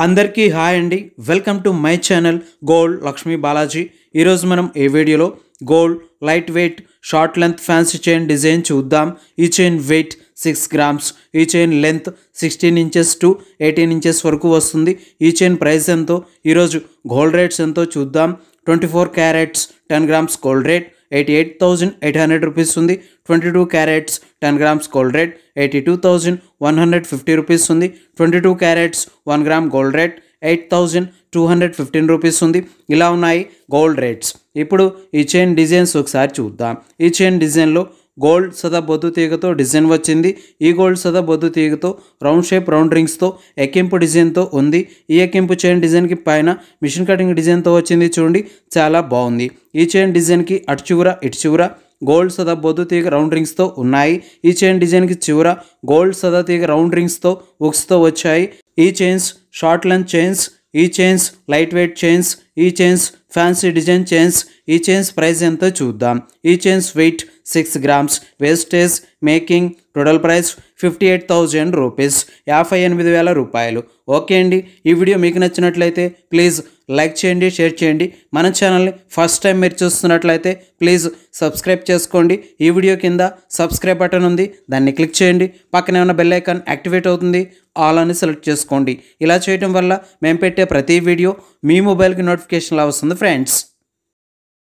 అందరికీ హాయ్ అండి. Welcome to my channel gold Lakshmi Balaji. ఈరోజు మనం ఈ వీడియోలో gold light weight short length fancy chain design చూద్దాం. ఈ చైన్ వెయిట్ 6 గ్రామ్స్. ఈ chain length 16 inches to 18 inches వరకు వస్తుంది. ఈ చైన్ ప్రైస్ ఎంతో, ఈరోజు గోల్డ్ రేట్స్ ఎంతో చూద్దాం. 24 carats 10 grams gold rate 88,800 rupees ఉంది. 22 carats 10 grams gold rate 82,150 rupees ఉంది. 22 carats 1 gram gold rate 8,215 rupees ఉంది. ఇలా ఉన్నాయి గోల్డ్ రేట్స్. ఇప్పుడు ఈ చైన్ డిజైన్స్ ఒకసారి చూద్దాం. ఈ చైన్ డిజైన్లో గోల్డ్ సదా బొద్దు తీగతో డిజైన్ వచ్చింది. ఈ గోల్డ్ సదా బొద్దు తీగతో రౌండ్ షేప్ రౌండ్ రింగ్స్తో ఎక్కింపు డిజైన్తో ఉంది. ఈ ఎక్కింపు చైన్ డిజైన్కి పైన మిషన్ కటింగ్ డిజైన్తో వచ్చింది. చూడండి, చాలా బాగుంది. ఈ చైన్ డిజైన్కి అటు చివర ఇటు చివర గోల్డ్ సదా బొద్దు తీగ రౌండ్ రింగ్స్తో ఉన్నాయి. ఈ చైన్ డిజైన్కి చివర గోల్డ్ సదా తీగ రౌండ్ రింగ్స్తో ఉక్స్తో వచ్చాయి. ఈ చైన్స్ షార్ట్ లెంత్ చైన్స్, ఈ చైన్స్ లైట్ వెయిట్ చైన్స్, ఈ చైన్స్ ఫ్యాన్సీ డిజైన్ చైన్స్. ఈ చైన్స్ ప్రైస్ ఎంతో చూద్దాం. ఈ chains weight 6 grams. Wastage making total price 58,000 rupees, 58,000 రూపాయలు. ఓకే అండి, ఈ వీడియో మీకు నచ్చినట్లయితే ప్లీజ్ లైక్ చేయండి, షేర్ చేయండి. మన ఛానల్ని ఫస్ట్ టైం మీరు చూస్తున్నట్లయితే ప్లీజ్ సబ్స్క్రైబ్ చేసుకోండి. ఈ వీడియో కింద సబ్స్క్రైబ్ బటన్ ఉంది, దాన్ని క్లిక్ చేయండి. పక్కనే ఉన్న బెల్ ఐకాన్ యాక్టివేట్ అవుతుంది, ఆల్ అని సెలెక్ట్ చేసుకోండి. ఇలా చేయడం వల్ల మేము పెట్టే ప్రతి వీడియో మీ మొబైల్కి నోటిఫికేషన్లా వస్తుంది ఫ్రెండ్స్.